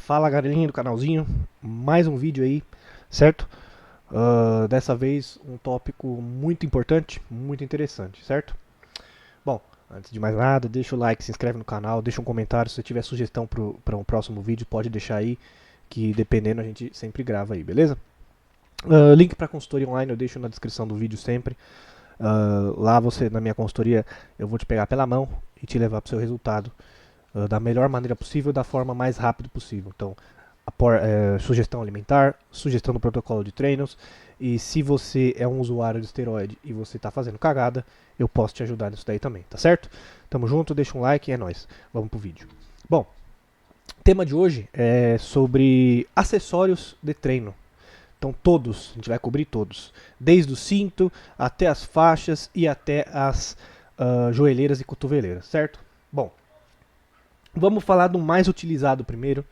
Fala galerinha do canalzinho, mais um vídeo aí, certo? Dessa vez um tópico muito importante, muito interessante, certo? Bom, antes de mais nada, deixa o like, se inscreve no canal, deixa um comentário, se você tiver sugestão para um próximo vídeo, pode deixar aí, que dependendo a gente sempre grava aí, beleza? Link para consultoria online eu deixo na descrição do vídeo sempre. Lá você, na minha consultoria, eu vou te pegar pela mão e te levar para o seu resultado da melhor maneira possível, da forma mais rápida possível. Então, sugestão alimentar, sugestão do protocolo de treinos, e se você é um usuário de esteroide e você está fazendo cagada, eu posso te ajudar nisso daí também, tá certo? Tamo junto, deixa um like e é nóis. Vamos pro vídeo. Bom, o tema de hoje é sobre acessórios de treino. Então todos, a gente vai cobrir todos, desde o cinto até as faixas e até as joelheiras e cotoveleiras, certo? Bom, vamos falar do mais utilizado primeiro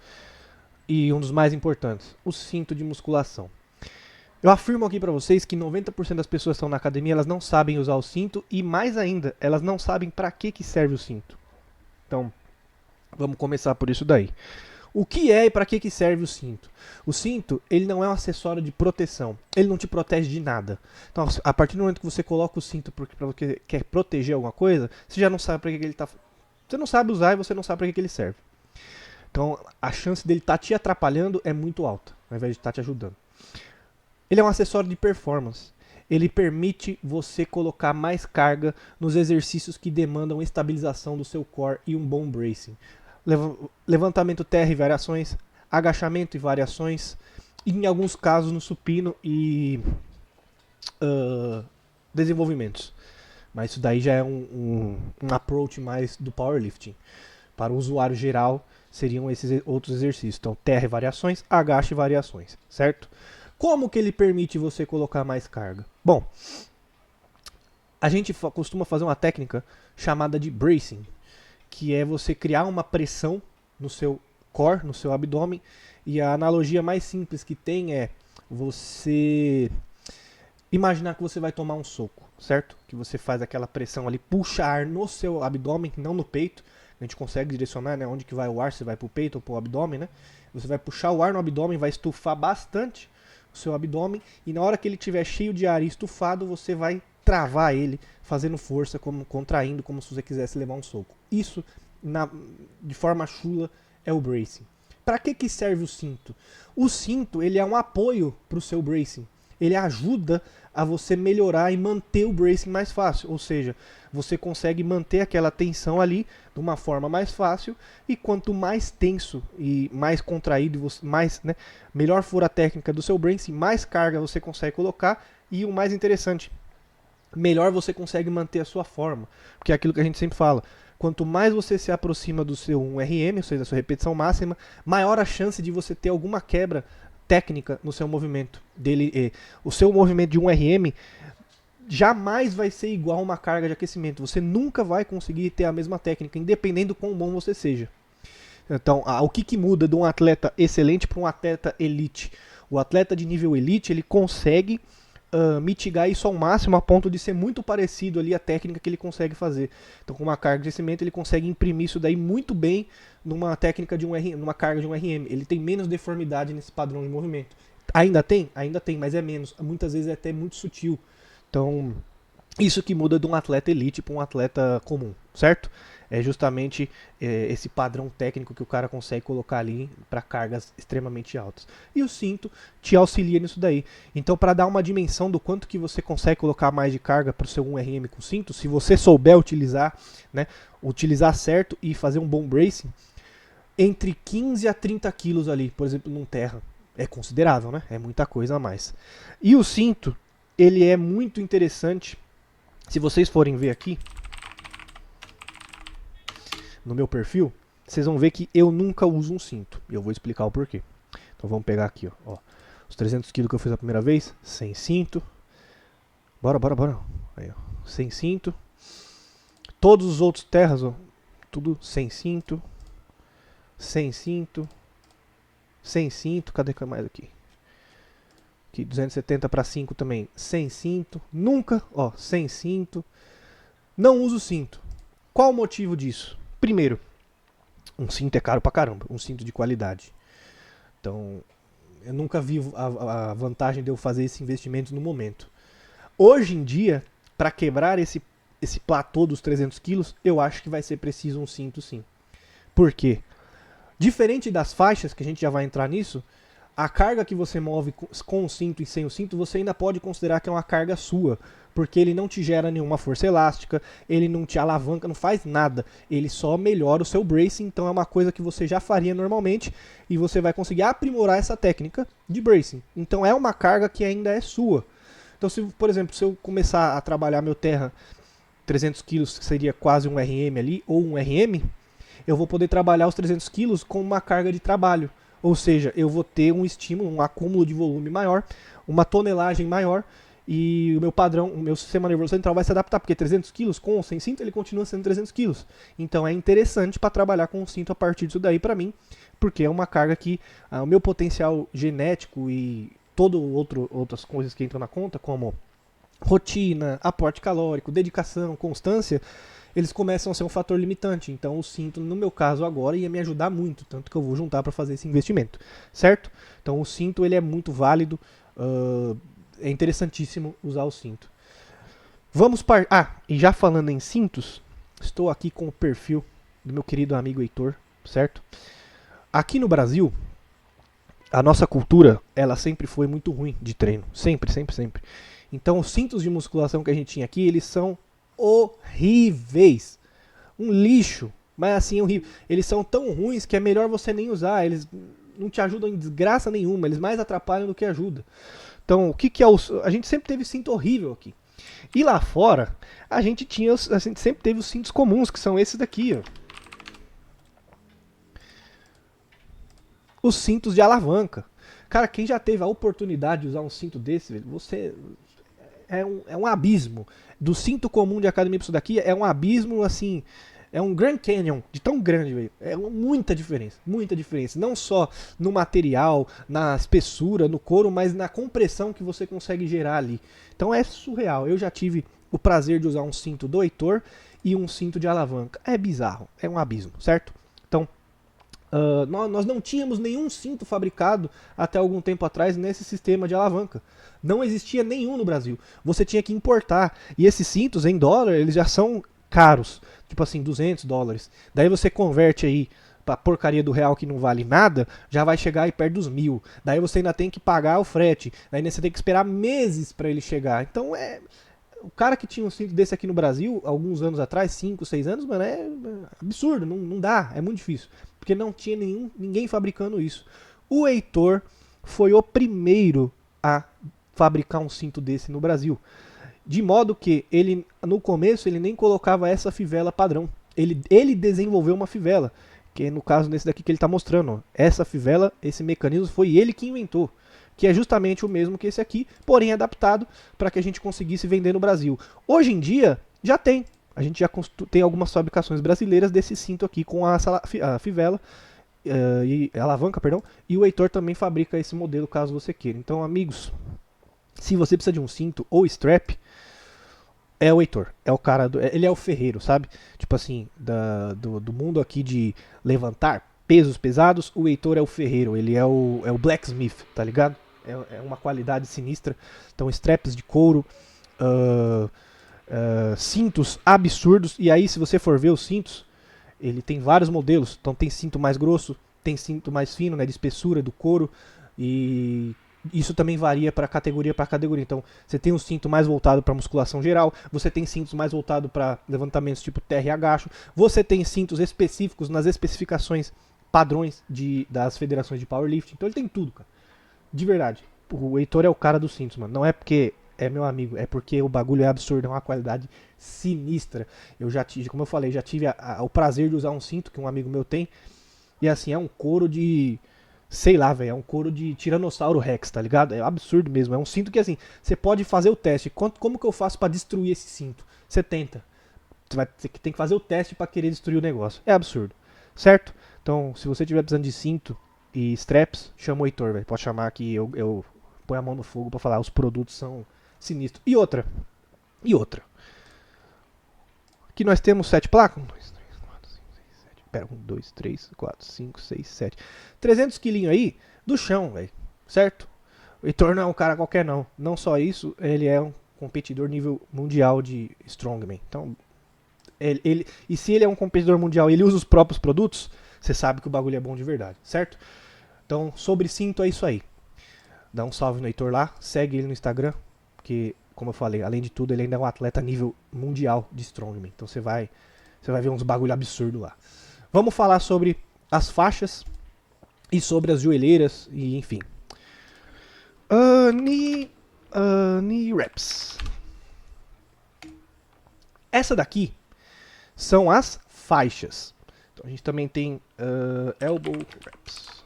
e um dos mais importantes, o cinto de musculação. Eu afirmo aqui para vocês que 90% das pessoas que estão na academia, elas não sabem usar o cinto e mais ainda, elas não sabem para que serve o cinto. Então, vamos começar por isso daí. O que é e para que serve o cinto? O cinto, ele não é um acessório de proteção. Ele não te protege de nada. Então, a partir do momento que você coloca o cinto porque você quer proteger alguma coisa, você já não sabe para que ele está. Você não sabe usar e você não sabe para que ele serve. Então, a chance dele estar te atrapalhando é muito alta, ao invés de estar te ajudando. Ele é um acessório de performance. Ele permite você colocar mais carga nos exercícios que demandam estabilização do seu core e um bom bracing. Levantamento terra e variações, agachamento e variações, e em alguns casos no supino e desenvolvimentos. Mas isso daí já é um approach mais do powerlifting. Para o usuário geral, seriam esses outros exercícios. Então, terra e variações, agache e variações, certo? Como que ele permite você colocar mais carga? Bom, a gente costuma fazer uma técnica chamada de bracing, que é você criar uma pressão no seu core, no seu abdômen, e a analogia mais simples que tem é você imaginar que você vai tomar um soco, certo? Que você faz aquela pressão ali, puxa ar no seu abdômen, não no peito. A gente consegue direcionar, né, onde que vai o ar, se vai pro peito ou pro abdômen, né? Você vai puxar o ar no abdômen, vai estufar bastante o seu abdômen, e na hora que ele estiver cheio de ar e estufado, você vai travar ele, fazendo força, como contraindo, como se você quisesse levar um soco. Isso, de forma chula, é o bracing. Para que serve o cinto? O cinto, ele é um apoio para o seu bracing. Ele ajuda a você melhorar e manter o bracing mais fácil. Ou seja, você consegue manter aquela tensão ali de uma forma mais fácil, e quanto mais tenso e mais contraído, melhor for a técnica do seu bracing, mais carga você consegue colocar, e o mais interessante, melhor você consegue manter a sua forma. Porque é aquilo que a gente sempre fala, quanto mais você se aproxima do seu 1RM, ou seja, da sua repetição máxima, maior a chance de você ter alguma quebra técnica no seu movimento. O seu movimento de 1RM jamais vai ser igual a uma carga de aquecimento. Você nunca vai conseguir ter a mesma técnica, independente do quão bom você seja. Então, o que muda de um atleta excelente para um atleta elite? O atleta de nível elite, ele consegue mitigar isso ao máximo, a ponto de ser muito parecido ali a técnica que ele consegue fazer. Então, com uma carga de aquecimento, ele consegue imprimir isso daí muito bem numa técnica de numa carga de 1RM. Ele tem menos deformidade nesse padrão de movimento. Ainda tem? Ainda tem, mas é menos. Muitas vezes é até muito sutil. Então, isso que muda de um atleta elite para um atleta comum, certo? É justamente esse padrão técnico que o cara consegue colocar ali para cargas extremamente altas. E o cinto te auxilia nisso daí. Então, para dar uma dimensão do quanto que você consegue colocar mais de carga para o seu 1RM com cinto, se você souber utilizar, né, utilizar certo e fazer um bom bracing, entre 15 a 30 quilos ali, por exemplo, num terra, é considerável, né? É muita coisa a mais. E o cinto, ele é muito interessante. Se vocês forem ver aqui no meu perfil, vocês vão ver que eu nunca uso um cinto. E eu vou explicar o porquê. Então vamos pegar aqui, ó. Os 300 kg que eu fiz a primeira vez, sem cinto. Bora. Aí, ó. Sem cinto. Todos os outros terras, ó, tudo sem cinto. Sem cinto. Sem cinto. Cadê que é mais aqui? Aqui 270 para 5 também, sem cinto. Nunca, ó, sem cinto. Não uso cinto. Qual o motivo disso? Primeiro, um cinto é caro pra caramba, um cinto de qualidade. Então, eu nunca vi a vantagem de eu fazer esse investimento no momento. Hoje em dia, para quebrar esse platô dos 300 quilos, eu acho que vai ser preciso um cinto sim. Por quê? Diferente das faixas, que a gente já vai entrar nisso, a carga que você move com o cinto e sem o cinto, você ainda pode considerar que é uma carga sua, porque ele não te gera nenhuma força elástica, ele não te alavanca, não faz nada, ele só melhora o seu bracing, então é uma coisa que você já faria normalmente e você vai conseguir aprimorar essa técnica de bracing. Então é uma carga que ainda é sua. Então, se, por exemplo, se eu começar a trabalhar meu terra 300 kg, que seria quase um RM ali, ou um RM, eu vou poder trabalhar os 300 kg com uma carga de trabalho. Ou seja, eu vou ter um estímulo, um acúmulo de volume maior, uma tonelagem maior, e o meu padrão, o meu sistema nervoso central vai se adaptar, porque 300 kg com ou sem cinto, ele continua sendo 300 kg. Então é interessante para trabalhar com o cinto a partir disso daí para mim, porque é uma carga que o meu potencial genético e outras coisas que entram na conta, como rotina, aporte calórico, dedicação, constância, eles começam a ser um fator limitante. Então o cinto, no meu caso agora, ia me ajudar muito, tanto que eu vou juntar para fazer esse investimento, certo? Então o cinto ele é muito válido, é interessantíssimo usar o cinto. Vamos e já falando em cintos, estou aqui com o perfil do meu querido amigo Heitor, certo? Aqui no Brasil, a nossa cultura, ela sempre foi muito ruim de treino, sempre, sempre, sempre. Então os cintos de musculação que a gente tinha aqui, eles são horríveis. Um lixo, mas assim, horrível. Eles são tão ruins que é melhor você nem usar. Eles não te ajudam em desgraça nenhuma. Eles mais atrapalham do que ajudam. Então, o que é o... A gente sempre teve cinto horrível aqui. E lá fora, a gente sempre teve os cintos comuns, que são esses daqui, ó. Os cintos de alavanca. Cara, quem já teve a oportunidade de usar um cinto desse, velho, você... É um abismo. Do cinto comum de academia para isso daqui é um abismo, assim, é um Grand Canyon de tão grande, velho. É muita diferença, muita diferença. Não só no material, na espessura, no couro, mas na compressão que você consegue gerar ali. Então é surreal. Eu já tive o prazer de usar um cinto do Heitor e um cinto de alavanca. É bizarro, é um abismo, certo? Então, nós não tínhamos nenhum cinto fabricado até algum tempo atrás nesse sistema de alavanca. Não existia nenhum no Brasil. Você tinha que importar. E esses cintos em dólar, eles já são caros. Tipo assim, $200. Daí você converte aí pra porcaria do real que não vale nada, já vai chegar aí perto dos 1.000. Daí você ainda tem que pagar o frete. Daí você tem que esperar meses para ele chegar. Então o cara que tinha um cinto desse aqui no Brasil, alguns anos atrás, 5, 6 anos, mano, é absurdo, não dá, é muito difícil. Porque não tinha ninguém fabricando isso. O Heitor foi o primeiro a fabricar um cinto desse no Brasil. De modo que ele, no começo, ele nem colocava essa fivela padrão. Ele desenvolveu uma fivela, que é no caso nesse daqui que ele está mostrando. Ó. Essa fivela, esse mecanismo, foi ele que inventou. Que é justamente o mesmo que esse aqui, porém adaptado para que a gente conseguisse vender no Brasil. Hoje em dia, já tem. A gente já tem algumas fabricações brasileiras desse cinto aqui com a fivela, e a alavanca, perdão. E o Heitor também fabrica esse modelo, caso você queira. Então, amigos, se você precisa de um cinto ou strap, é o Heitor. É o cara, ele é o ferreiro, sabe? Tipo assim, do mundo aqui de levantar pesos pesados, o Heitor é o ferreiro. Ele é o blacksmith, tá ligado? É uma qualidade sinistra. Então, straps de couro, cintos absurdos. E aí, se você for ver os cintos, ele tem vários modelos. Então, tem cinto mais grosso, tem cinto mais fino, né, de espessura, do couro. E isso também varia para categoria para categoria. Então, você tem um cinto mais voltado para musculação geral, você tem cintos mais voltado para levantamentos tipo terra e agacho, você tem cintos específicos nas especificações padrões das federações de powerlifting. Então, ele tem tudo, cara. De verdade. O Heitor é o cara dos cintos, mano. Não é porque é meu amigo, é porque o bagulho é absurdo, é uma qualidade sinistra. Eu já tive, como eu falei, já tive o prazer de usar um cinto que um amigo meu tem. E assim, é um couro de... Sei lá, velho, é um couro de Tiranossauro Rex, tá ligado? É absurdo mesmo. É um cinto que, assim, você pode fazer o teste. Como que eu faço pra destruir esse cinto? Você tenta. Você tem que fazer o teste pra querer destruir o negócio. É absurdo, certo? Então, se você tiver precisando de cinto e straps, chama o Heitor, velho. Pode chamar que eu ponho a mão no fogo pra falar. Os produtos são sinistros. E outra. Aqui nós temos 7 placas. 1, 2, 3, 4, 5, 6, 7. Pera, 1, 2, 3, 4, 5, 6, 7. 300 quilinhos aí do chão, velho. Certo? O Heitor não é um cara qualquer, não. Não só isso, ele é um competidor nível mundial de Strongman. Então, e se ele é um competidor mundial e ele usa os próprios produtos, você sabe que o bagulho é bom de verdade, certo? Então, sobre cinto é isso aí. Dá um salve no Heitor lá, segue ele no Instagram, que, como eu falei, além de tudo, ele ainda é um atleta nível mundial de Strongman. Então você vai ver uns bagulho absurdo lá. Vamos falar sobre as faixas e sobre as joelheiras e enfim. Knee reps. Essa daqui são as faixas. Então a gente também tem elbow reps.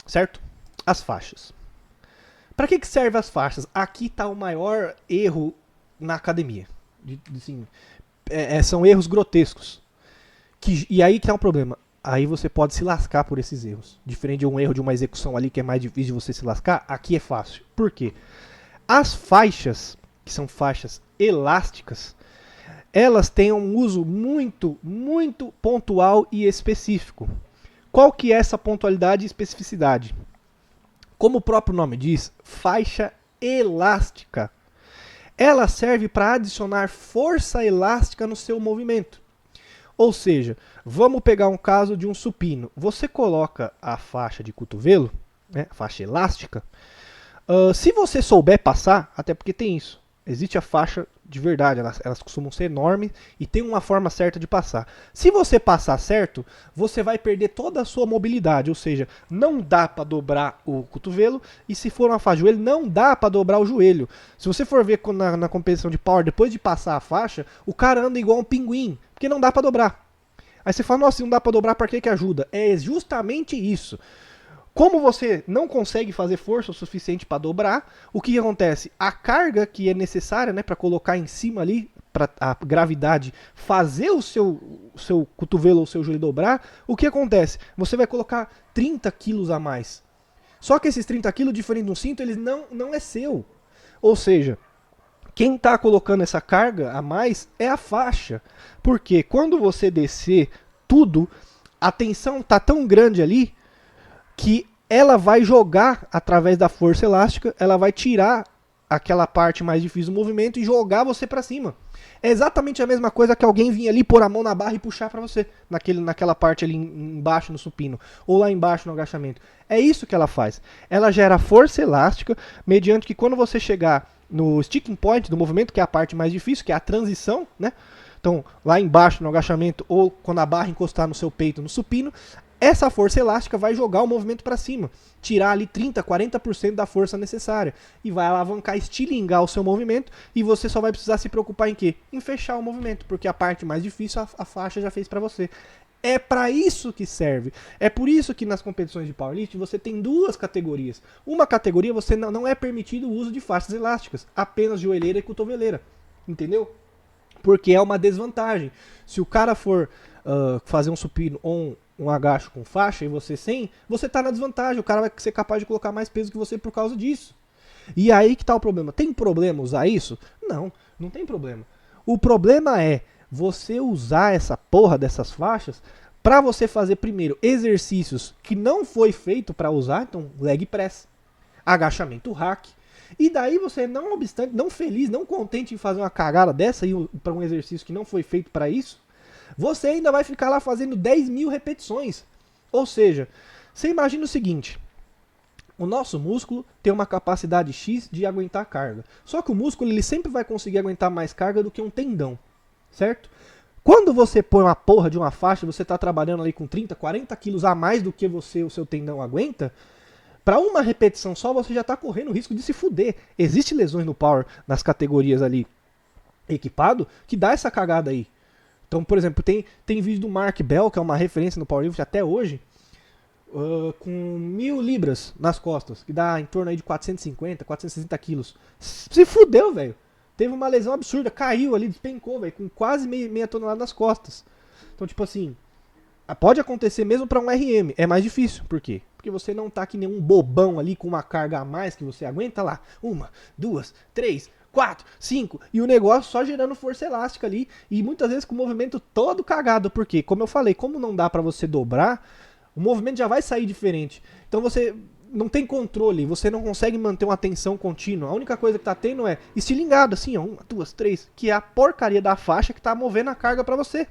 Certo? As faixas. Para que servem as faixas? Aqui está o maior erro na academia. Assim, são erros grotescos. E aí que tá o problema. Aí você pode se lascar por esses erros. Diferente de um erro de uma execução ali que é mais difícil de você se lascar, aqui é fácil. Por quê? As faixas, que são faixas elásticas, elas têm um uso muito, muito pontual e específico. Qual que é essa pontualidade e especificidade? Como o próprio nome diz, faixa elástica. Ela serve para adicionar força elástica no seu movimento. Ou seja, vamos pegar um caso de um supino. Você coloca a faixa de cotovelo, né, faixa elástica. Se você souber passar, até porque tem isso, existe a faixa de verdade, elas costumam ser enormes e tem uma forma certa de passar. Se você passar certo, você vai perder toda a sua mobilidade, ou seja, não dá para dobrar o cotovelo e se for uma faixa de joelho, não dá para dobrar o joelho. Se você for ver na competição de power, depois de passar a faixa, o cara anda igual um pinguim, porque não dá para dobrar. Aí você fala, nossa, se não dá para dobrar, para que ajuda? É justamente isso. Como você não consegue fazer força o suficiente para dobrar, o que acontece? A carga que é necessária, né, para colocar em cima ali, para a gravidade fazer o seu cotovelo ou o seu joelho dobrar, o que acontece? Você vai colocar 30 quilos a mais. Só que esses 30 quilos, diferente de um cinto, eles não é seu. Ou seja, quem está colocando essa carga a mais é a faixa. Porque quando você descer tudo, a tensão está tão grande ali que ela vai jogar, através da força elástica, ela vai tirar aquela parte mais difícil do movimento e jogar você para cima. É exatamente a mesma coisa que alguém vir ali, pôr a mão na barra e puxar para você, naquela parte ali embaixo no supino, ou lá embaixo no agachamento. É isso que ela faz. Ela gera força elástica, mediante que quando você chegar no sticking point do movimento, que é a parte mais difícil, que é a transição, né? Então, lá embaixo no agachamento, ou quando a barra encostar no seu peito no supino, essa força elástica vai jogar o movimento para cima, tirar ali 30%, 40% da força necessária e vai alavancar, estilingar o seu movimento e você só vai precisar se preocupar em quê? Em fechar o movimento, porque a parte mais difícil a faixa já fez para você. É para isso que serve. É por isso que nas competições de powerlifting você tem duas categorias. Uma categoria você não é permitido o uso de faixas elásticas, apenas joelheira e cotoveleira. Entendeu? Porque é uma desvantagem. Se o cara for fazer um supino ou um agacho com faixa e você sem, você tá na desvantagem. O cara vai ser capaz de colocar mais peso que você por causa disso. E aí que tá o problema. Tem problema usar isso? Não, não tem problema. O problema é você usar essa porra dessas faixas para você fazer primeiro exercícios que não foi feito para usar, então leg press, agachamento hack. E daí você, não obstante, não feliz, não contente em fazer uma cagada dessa para um exercício que não foi feito para isso, você ainda vai ficar lá fazendo 10 mil repetições. Ou seja, você imagina o seguinte: o nosso músculo tem uma capacidade X de aguentar carga. Só que o músculo ele sempre vai conseguir aguentar mais carga do que um tendão, certo? Quando você põe uma porra de uma faixa, você está trabalhando ali com 30, 40 quilos a mais do que o seu tendão aguenta, para uma repetição só você já está correndo o risco de se fuder. Existem lesões no power, nas categorias ali equipado, que dá essa cagada aí. Então, por exemplo, tem vídeo do Mark Bell, que é uma referência no powerlifting até hoje, com 1000 libras nas costas, que dá em torno aí de 450, 460 quilos. Se fudeu, velho. Teve uma lesão absurda, caiu ali, despencou, velho, com quase meia tonelada nas costas. Então, tipo assim, pode acontecer mesmo para um RM, é mais difícil. Por quê? Porque você não tá que nem um bobão ali com uma carga a mais que você aguenta lá. 1, 2, 3, 4, 5, e o negócio só gerando força elástica ali, e muitas vezes com o movimento todo cagado, porque, como eu falei, como não dá pra você dobrar, o movimento já vai sair diferente. Então você não tem controle, você não consegue manter uma tensão contínua. A única coisa que tá tendo é estilingado, assim, ó, 1, 2, 3, que é a porcaria da faixa que tá movendo a carga pra você.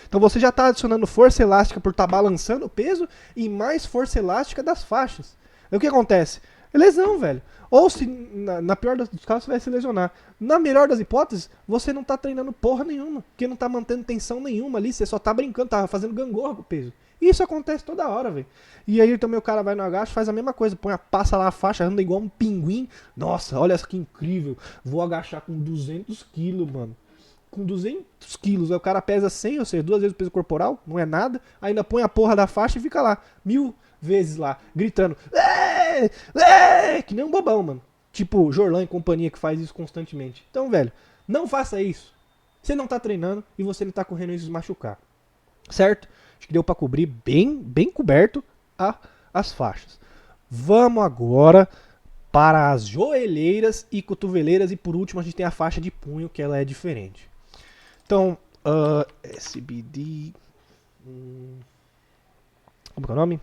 Então você já está adicionando força elástica por estar balançando o peso e mais força elástica das faixas. Aí o que acontece? É lesão, velho. Ou se, na pior dos casos, você vai se lesionar. Na melhor das hipóteses, você não está treinando porra nenhuma, porque não está mantendo tensão nenhuma ali, você só está brincando, tá fazendo gangorra com o peso. E isso acontece toda hora, velho. E aí também o cara vai no agacho, faz a mesma coisa, passa lá a faixa, anda igual um pinguim. Nossa, olha que incrível. Vou agachar com 200 quilos, mano. Com 200 quilos, aí o cara pesa 100, ou seja, 2 vezes o peso corporal, não é nada, ainda põe a porra da faixa e fica lá, 1000 vezes lá, gritando, que nem um bobão, mano. Tipo Jorlan e companhia que faz isso constantemente. Então, velho, não faça isso. Você não tá treinando e você não tá correndo risco de machucar. Certo? Acho que deu pra cobrir bem coberto as faixas. Vamos agora para as joelheiras e cotoveleiras, e por último a gente tem a faixa de punho, que ela é diferente. Então, SBD. Como é o nome?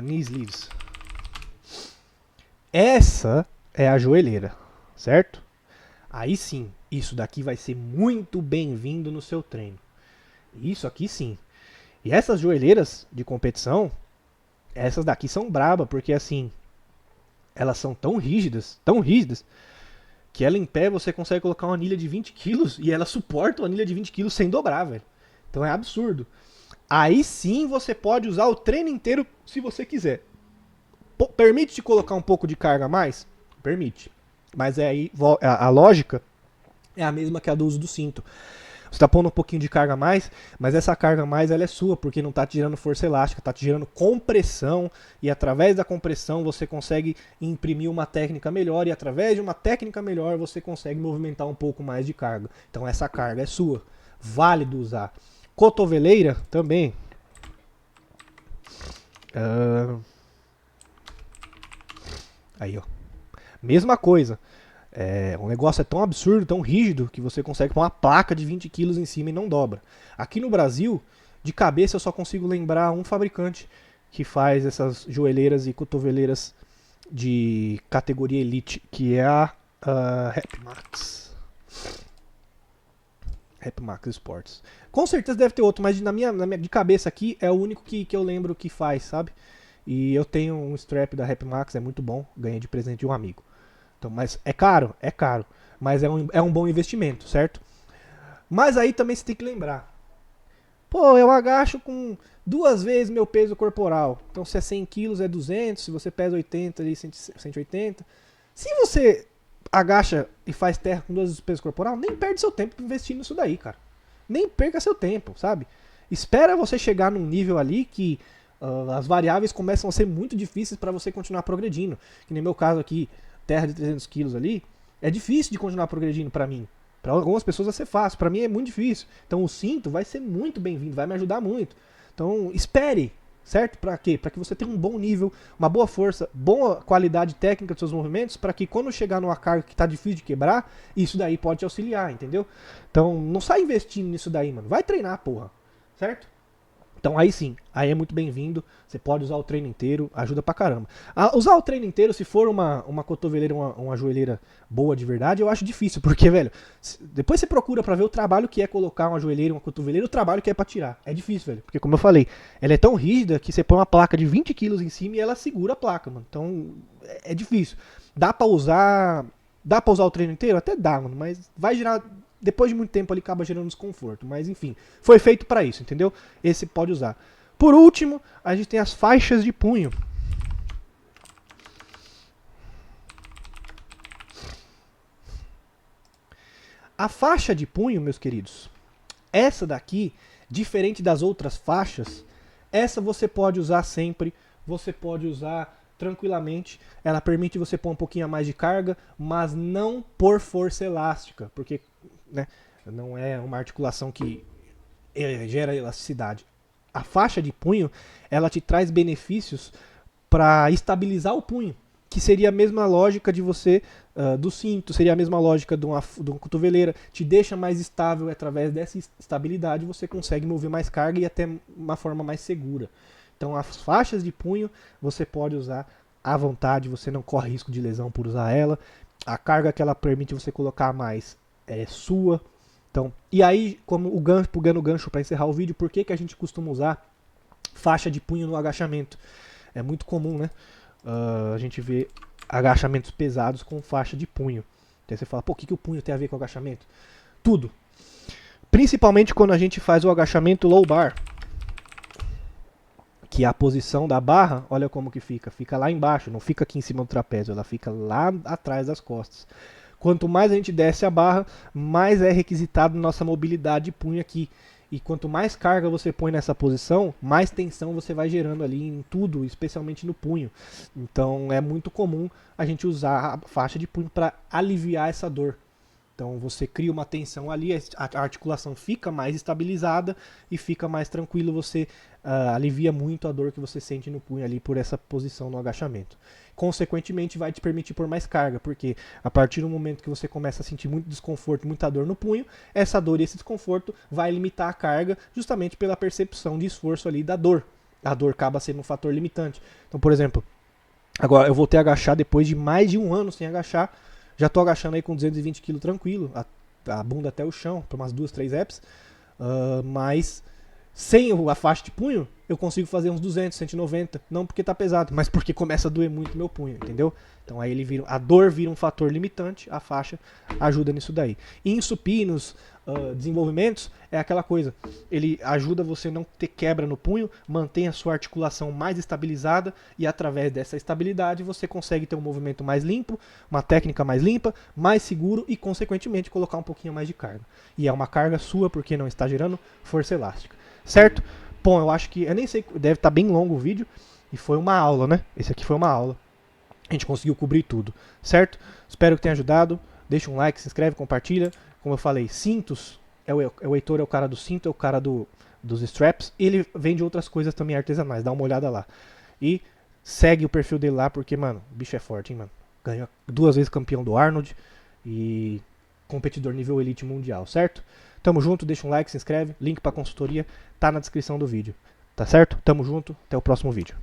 Knee sleeves. Essa é a joelheira, certo? Aí sim, isso daqui vai ser muito bem-vindo no seu treino. Isso aqui sim. E essas joelheiras de competição, essas daqui são braba, porque assim, elas são tão rígidas, que ela em pé você consegue colocar uma anilha de 20 quilos e ela suporta uma anilha de 20 quilos sem dobrar, velho. Então é absurdo. Aí sim você pode usar o treino inteiro se você quiser. Permite te colocar um pouco de carga a mais? Permite. Mas aí a lógica é a mesma que a do uso do cinto. Você está pondo um pouquinho de carga a mais, mas essa carga a mais ela é sua, porque não está te gerando força elástica, está te gerando compressão, e através da compressão você consegue imprimir uma técnica melhor, e através de uma técnica melhor você consegue movimentar um pouco mais de carga. Então essa carga é sua, válido usar. Cotoveleira também. Aí, ó. Mesma coisa. O negócio é tão absurdo, tão rígido, que você consegue pôr uma placa de 20 quilos em cima e não dobra. Aqui no Brasil, de cabeça eu só consigo lembrar um fabricante que faz essas joelheiras e cotoveleiras de categoria Elite, que é a Rapmax. Rapmax Sports. Com certeza deve ter outro, mas de cabeça aqui é o único que eu lembro que faz, sabe? E eu tenho um strap da Rapmax, é muito bom, ganhei de presente de um amigo. Então, mas é caro, mas é um bom investimento, certo? Mas aí também você tem que lembrar. Pô, eu agacho com 2 vezes meu peso corporal. Então se é 100 quilos é 200, se você pesa 80 ali, 180. Se você agacha e faz terra com 2 vezes o peso corporal, nem perde seu tempo investindo nisso daí, cara. Nem perca seu tempo, sabe? Espera você chegar num nível ali que as variáveis começam a ser muito difíceis para você continuar progredindo. Que nem meu caso aqui, terra de 300 quilos ali, é difícil de continuar progredindo para mim. Para algumas pessoas vai ser fácil, para mim é muito difícil. Então o cinto vai ser muito bem-vindo, vai me ajudar muito. Então espere, certo? Para quê? Para que você tenha um bom nível, uma boa força, boa qualidade técnica dos seus movimentos, para que quando chegar numa carga que está difícil de quebrar, isso daí pode te auxiliar, entendeu? Então não sai investindo nisso daí, mano. Vai treinar, porra, certo? Então aí sim, aí é muito bem-vindo, você pode usar o treino inteiro, ajuda pra caramba. Usar o treino inteiro, se for uma cotoveleira, uma joelheira boa de verdade, eu acho difícil, porque, velho, depois você procura pra ver o trabalho que é colocar uma joelheira, uma cotoveleira, o trabalho que é pra tirar. É difícil, velho, porque como eu falei, ela é tão rígida que você põe uma placa de 20 quilos em cima e ela segura a placa, mano. Então é difícil. Dá pra usar o treino inteiro? Até dá, mano, mas vai gerar... Depois de muito tempo ele acaba gerando desconforto. Mas enfim, foi feito para isso, entendeu? Esse pode usar. Por último, a gente tem as faixas de punho. A faixa de punho, meus queridos, essa daqui, diferente das outras faixas, essa você pode usar sempre, você pode usar tranquilamente. Ela permite você pôr um pouquinho a mais de carga, mas não por força elástica, porque né, não é uma articulação que gera elasticidade. A faixa de punho, ela te traz benefícios para estabilizar o punho, que seria a mesma lógica de você do cinto, seria a mesma lógica de uma cotoveleira, te deixa mais estável, através dessa estabilidade você consegue mover mais carga e até uma forma mais segura. Então as faixas de punho você pode usar à vontade, você não corre risco de lesão por usar ela, a carga que ela permite você colocar mais é sua. Então, e aí, como o gancho, pegando o gancho para encerrar o vídeo, por que a gente costuma usar faixa de punho no agachamento? É muito comum, né? A gente vê agachamentos pesados com faixa de punho. Então você fala, pô, o que o punho tem a ver com o agachamento? Tudo. Principalmente quando a gente faz o agachamento low bar, que é a posição da barra, olha como que fica. Fica lá embaixo, não fica aqui em cima do trapézio, ela fica lá atrás das costas. Quanto mais a gente desce a barra, mais é requisitado nossa mobilidade de punho aqui. E quanto mais carga você põe nessa posição, mais tensão você vai gerando ali em tudo, especialmente no punho. Então é muito comum a gente usar a faixa de punho para aliviar essa dor. Então você cria uma tensão ali, a articulação fica mais estabilizada e fica mais tranquilo, você alivia muito a dor que você sente no punho ali por essa posição no agachamento. Consequentemente vai te permitir pôr mais carga, porque a partir do momento que você começa a sentir muito desconforto, muita dor no punho, essa dor e esse desconforto vai limitar a carga justamente pela percepção de esforço ali da dor. A dor acaba sendo um fator limitante. Então, por exemplo, agora eu voltei a agachar depois de mais de um ano sem agachar. Já estou agachando aí com 220 kg tranquilo, a bunda até o chão, para umas 2, 3 reps. Mas sem a faixa de punho, eu consigo fazer uns 200, 190. Não porque tá pesado, mas porque começa a doer muito meu punho, entendeu? Então aí a dor vira um fator limitante, a faixa ajuda nisso daí. E em supinos, desenvolvimentos, é aquela coisa. Ele ajuda você não ter quebra no punho, mantém a sua articulação mais estabilizada e através dessa estabilidade você consegue ter um movimento mais limpo, uma técnica mais limpa, mais seguro e consequentemente colocar um pouquinho mais de carga. E é uma carga sua porque não está gerando força elástica. Certo? Bom, eu acho que, eu nem sei, deve estar bem longo o vídeo e foi uma aula, né? Esse aqui foi uma aula. A gente conseguiu cobrir tudo, certo? Espero que tenha ajudado. Deixa um like, se inscreve, compartilha. Como eu falei, cintos, o Heitor é o cara do cinto, é o cara dos straps. Ele vende outras coisas também artesanais, dá uma olhada lá. E segue o perfil dele lá, porque, mano, o bicho é forte, hein, mano. Ganhou 2 vezes campeão do Arnold e competidor nível elite mundial, certo? Tamo junto, deixa um like, se inscreve, link pra consultoria tá na descrição do vídeo, tá certo? Tamo junto, até o próximo vídeo.